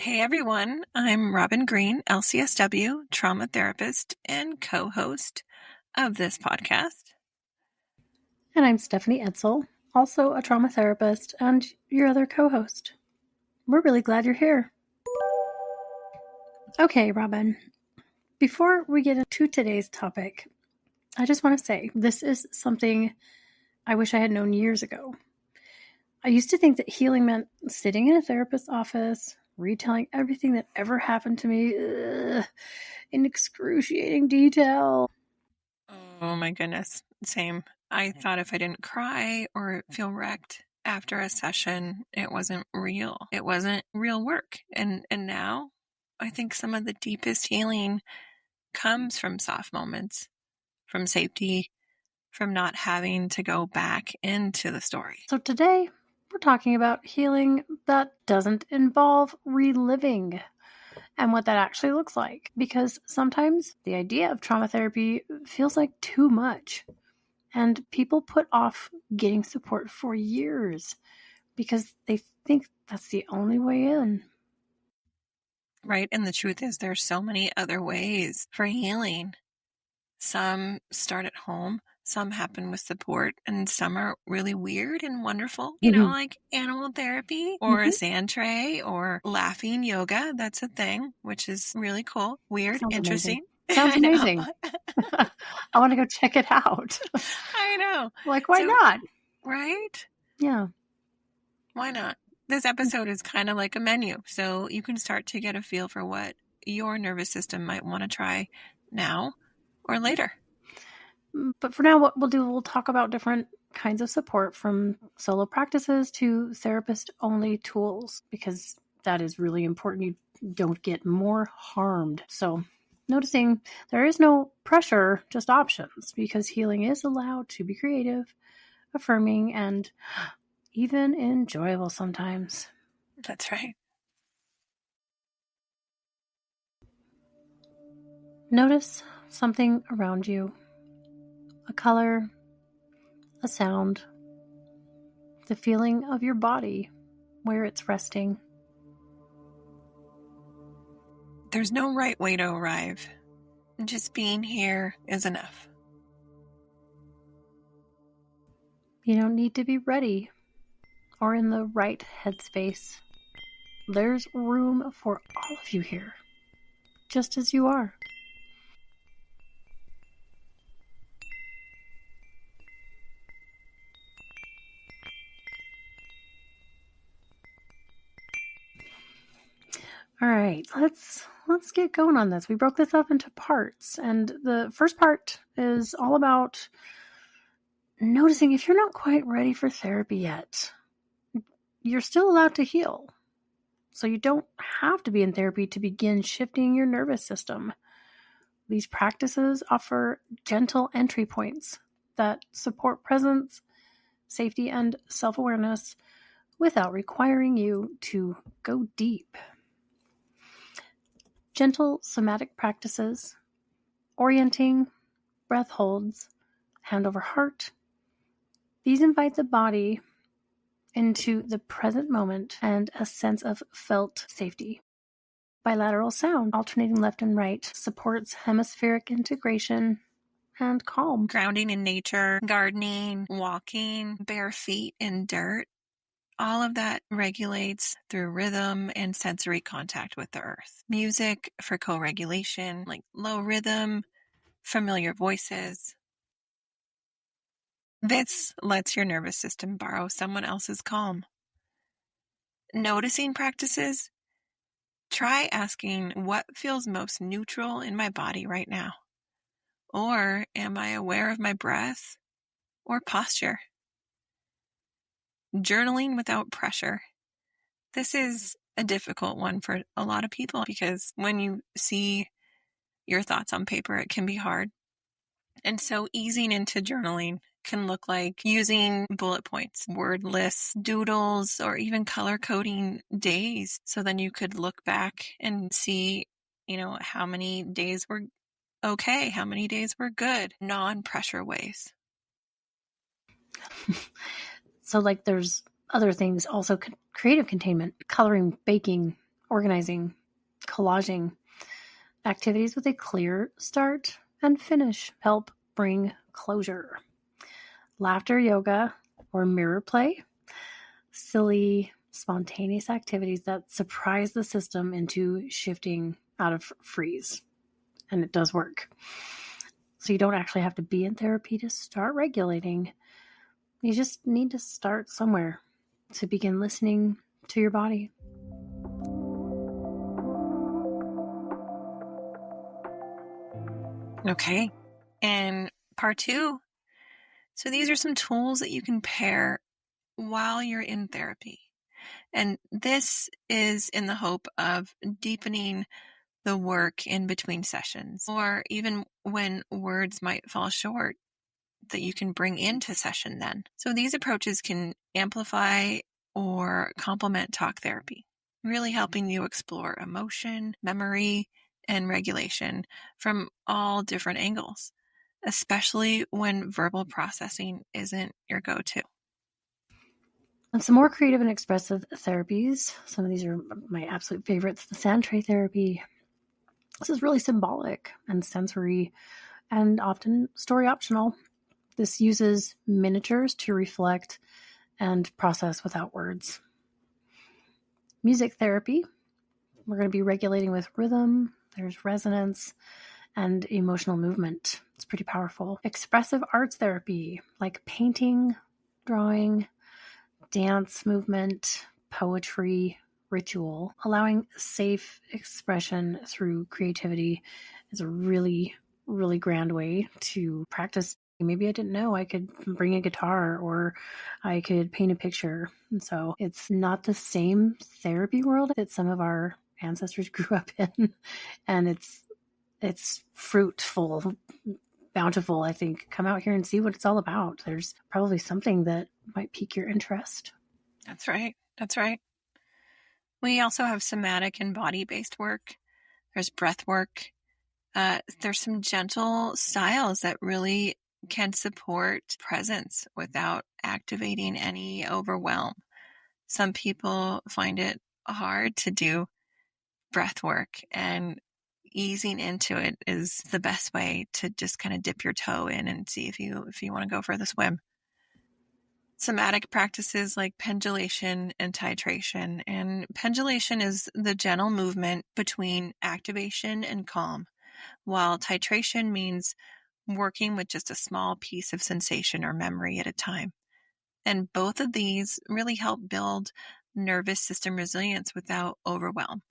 Hey everyone, I'm Robin Green, LCSW, trauma therapist and co-host of this podcast. And I'm Stephanie Edsel, also a trauma therapist and your other co-host. We're really glad you're here. Okay, Robin, before we get into today's topic, I just want to say this is something I wish I had known years ago. I used to think that healing meant sitting in a therapist's office, retelling everything that ever happened to me in excruciating detail. Oh my goodness, same. I thought if I didn't cry or feel wrecked after a session, it wasn't real. It wasn't real work. And now I think some of the deepest healing comes from soft moments, from safety, from not having to go back into the story. So today, we're talking about healing that doesn't involve reliving and what that actually looks like. Because sometimes the idea of trauma therapy feels like too much. And people put off getting support for years because they think that's the only way in. Right? And the truth is there's so many other ways for healing. Some start at home, some happen with support, and some are really weird and wonderful, like animal therapy or a sand tray or laughing yoga. That's a thing, which is really cool, weird, Sounds interesting. Sounds amazing. I want to go check it out. I know. Like, why not? Right? Yeah. Why not? This episode is kind of like a menu, so you can start to get a feel for what your nervous system might want to try now or later. But for now, what we'll do, we'll talk about different kinds of support, from solo practices to therapist-only tools, because that is really important. You don't get more harmed. So noticing there is no pressure, just options, because healing is allowed to be creative, affirming, and even enjoyable sometimes. That's right. Notice something around you. A color, a sound, the feeling of your body where it's resting. There's no right way to arrive. Just being here is enough. You don't need to be ready or in the right headspace. There's room for all of you here, just as you are. All right, let's get going on this. We broke this up into parts, and the first part is all about noticing if you're not quite ready for therapy yet. You're still allowed to heal. So you don't have to be in therapy to begin shifting your nervous system. These practices offer gentle entry points that support presence, safety, and self-awareness without requiring you to go deep. Gentle somatic practices, orienting, breath holds, hand over heart. These invite the body into the present moment and a sense of felt safety. Bilateral sound, alternating left and right, supports hemispheric integration and calm. Grounding in nature, gardening, walking, bare feet in dirt, all of that regulates through rhythm and sensory contact with the earth. Music for co-regulation, like low rhythm, familiar voices. This lets your nervous system borrow someone else's calm. Noticing practices, try asking what feels most neutral in my body right now. Or am I aware of my breath or posture? Journaling without pressure. This is a difficult one for a lot of people because when you see your thoughts on paper, it can be hard. And so easing into journaling can look like using bullet points, word lists, doodles, or even color coding days. So then you could look back and see, how many days were okay, how many days were good, non-pressure ways. So there's other things also, creative containment, coloring, baking, organizing, collaging. Activities with a clear start and finish help bring closure. Laughter yoga or mirror play, silly, spontaneous activities that surprise the system into shifting out of freeze. And it does work. So you don't actually have to be in therapy to start regulating. You just need to start somewhere to begin listening to your body. Okay. And part 2. So these are some tools that you can pair while you're in therapy. And this is in the hope of deepening the work in between sessions, or even when words might fall short, that you can bring into session then. So these approaches can amplify or complement talk therapy, really helping you explore emotion, memory, and regulation from all different angles, especially when verbal processing isn't your go-to. And some more creative and expressive therapies. Some of these are my absolute favorites. The sand tray therapy. This is really symbolic and sensory and often story optional. This uses miniatures to reflect and process without words. Music therapy. We're going to be regulating with rhythm. There's resonance and emotional movement. It's pretty powerful. Expressive arts therapy, like painting, drawing, dance, movement, poetry, ritual. Allowing safe expression through creativity is a really, really grand way to practice. Maybe I didn't know I could bring a guitar or I could paint a picture. And so it's not the same therapy world that some of our ancestors grew up in. And it's fruitful, bountiful, I think. Come out here and see what it's all about. There's probably something that might pique your interest. That's right. That's right. We also have somatic and body-based work. There's breath work. There's some gentle styles that really can support presence without activating any overwhelm. Some people find it hard to do breath work, and easing into it is the best way to just kind of dip your toe in and see if you want to go for the swim. Somatic practices like pendulation and titration. And pendulation is the gentle movement between activation and calm, while titration means working with just a small piece of sensation or memory at a time. And both of these really help build nervous system resilience without overwhelm.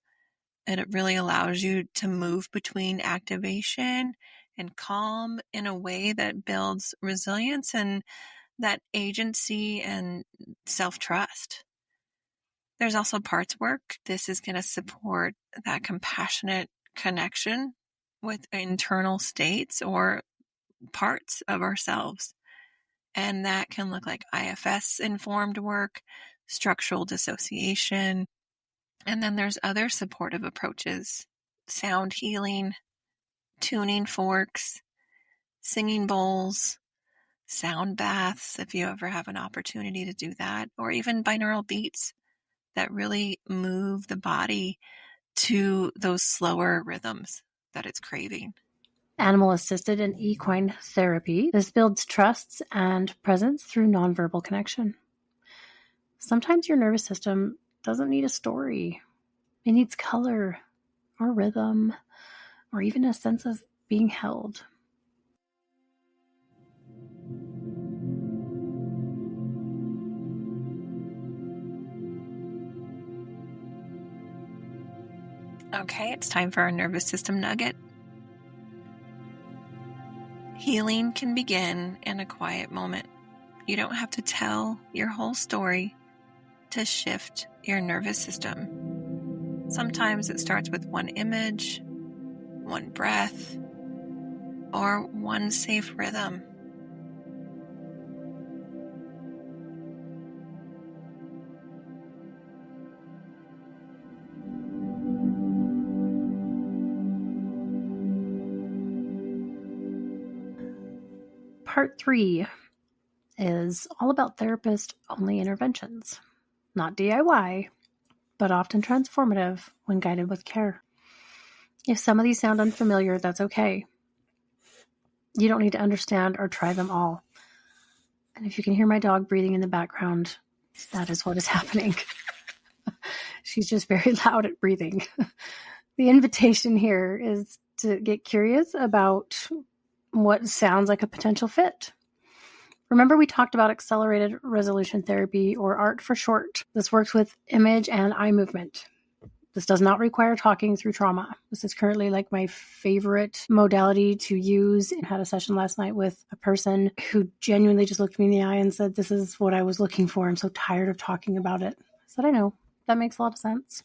And it really allows you to move between activation and calm in a way that builds resilience and that agency and self-trust. There's also parts work. This is going to support that compassionate connection with internal states or parts of ourselves. And that can look like IFS informed work, structural dissociation. And then there's other supportive approaches, sound healing, tuning forks, singing bowls, sound baths, if you ever have an opportunity to do that, or even binaural beats that really move the body to those slower rhythms that it's craving. Animal-assisted and equine therapy. This builds trusts and presence through nonverbal connection. Sometimes your nervous system doesn't need a story. It needs color or rhythm or even a sense of being held. Okay, it's time for our nervous system nugget. Healing can begin in a quiet moment. You don't have to tell your whole story to shift your nervous system. Sometimes it starts with one image, one breath, or one safe rhythm. Part 3 is all about therapist-only interventions. Not DIY, but often transformative when guided with care. If some of these sound unfamiliar, that's okay. You don't need to understand or try them all. And if you can hear my dog breathing in the background, that is what is happening. She's just very loud at breathing. The invitation here is to get curious about what sounds like a potential fit. Remember, we talked about accelerated resolution therapy, or ART for short. This works with image and eye movement. This does not require talking through trauma. This is currently like my favorite modality to use. I had a session last night with a person who genuinely just looked me in the eye and said, "This is what I was looking for. I'm so tired of talking about it." I said, "I know. That makes a lot of sense."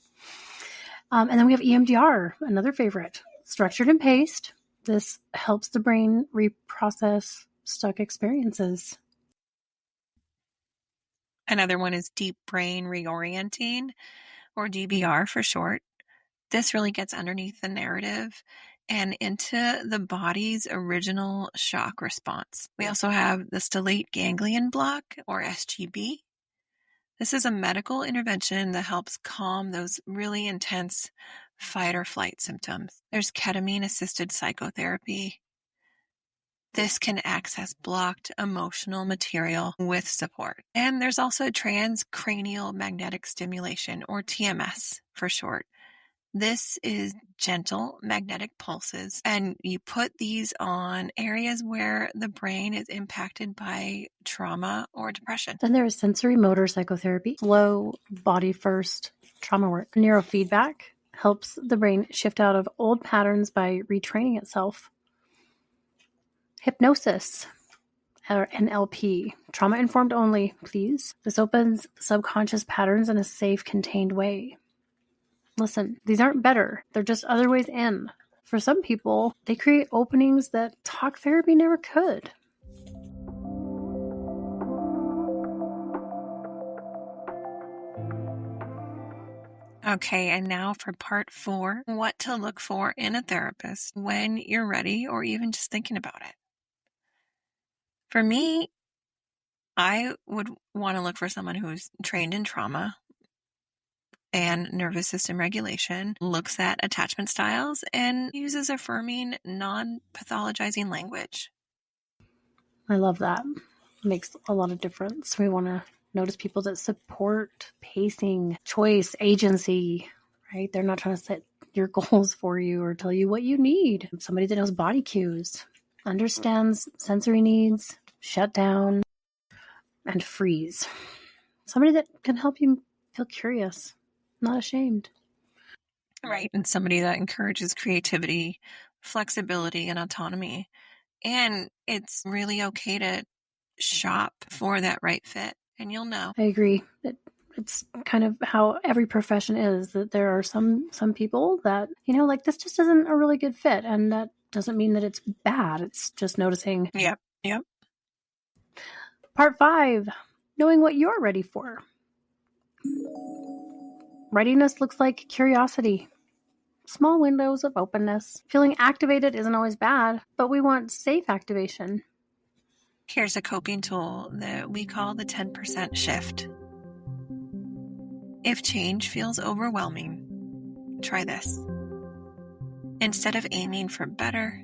And then we have EMDR, another favorite. Structured and paced. This helps the brain reprocess stuck experiences. Another one is deep brain reorienting, or DBR for short. This really gets underneath the narrative and into the body's original shock response. We also have the stellate ganglion block, or SGB. This is a medical intervention that helps calm those really intense fight or flight symptoms. There's ketamine-assisted psychotherapy. This can access blocked emotional material with support. And there's also transcranial magnetic stimulation, or TMS for short. This is gentle magnetic pulses, and you put these on areas where the brain is impacted by trauma or depression. Then there is sensory motor psychotherapy, slow, body first trauma work. Neurofeedback helps the brain shift out of old patterns by retraining itself. Hypnosis, or NLP, trauma informed only, please. This opens subconscious patterns in a safe, contained way. Listen, these aren't better. They're just other ways in. For some people, they create openings that talk therapy never could. Okay, and now for part 4, what to look for in a therapist when you're ready or even just thinking about it. For me, I would want to look for someone who's trained in trauma and nervous system regulation, looks at attachment styles, and uses affirming, non-pathologizing language. I love that. It makes a lot of difference. We want to notice people that support pacing, choice, agency, right? They're not trying to set your goals for you or tell you what you need. Somebody that knows body cues, understands sensory needs, shut down, and freeze. Somebody that can help you feel curious, not ashamed. Right, and somebody that encourages creativity, flexibility, and autonomy. And it's really okay to shop for that right fit, and you'll know. I agree. It's kind of how every profession is, that there are some people that, like, this just isn't a really good fit, and that doesn't mean that it's bad. It's just noticing. Yep. Part 5, knowing what you're ready for. Readiness looks like curiosity. Small windows of openness. Feeling activated isn't always bad, but we want safe activation. Here's a coping tool that we call the 10% shift. If change feels overwhelming, try this. Instead of aiming for better,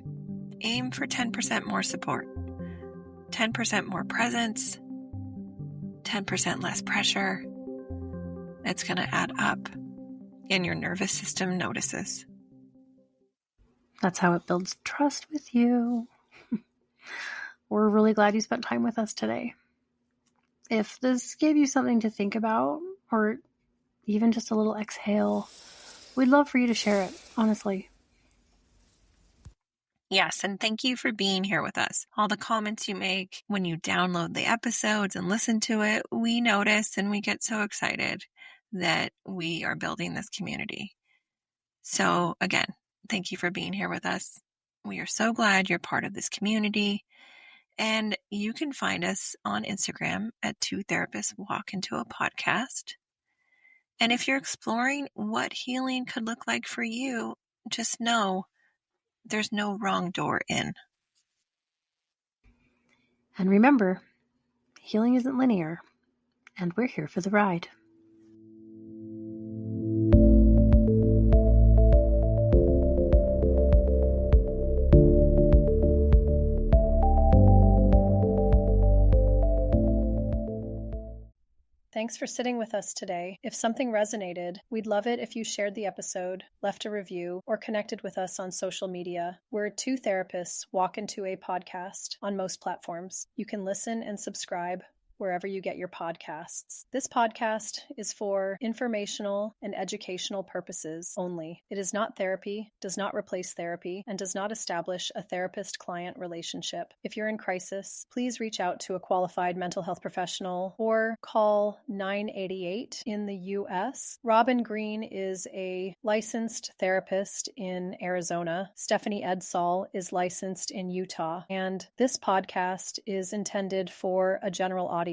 aim for 10% more support, 10% more presence, 10% less pressure. It's going to add up, and your nervous system notices. That's how it builds trust with you. We're really glad you spent time with us today. If this gave you something to think about, or even just a little exhale, we'd love for you to share it, honestly. Yes, and thank you for being here with us. All the comments you make when you download the episodes and listen to it, we notice and we get so excited that we are building this community. So again, thank you for being here with us. We are so glad you're part of this community. And you can find us on Instagram at 2 Therapists Walk Into a Podcast. And if you're exploring what healing could look like for you, just know there's no wrong door in. And remember, healing isn't linear, and we're here for the ride. Thanks for sitting with us today. If something resonated, we'd love it if you shared the episode, left a review, or connected with us on social media. We're two therapists walk into a podcast on most platforms. You can listen and subscribe wherever you get your podcasts. This podcast is for informational and educational purposes only. It is not therapy, does not replace therapy, and does not establish a therapist-client relationship. If you're in crisis, please reach out to a qualified mental health professional or call 988 in the US. Robin Green is a licensed therapist in Arizona. Stephanie Edsall is licensed in Utah. And this podcast is intended for a general audience.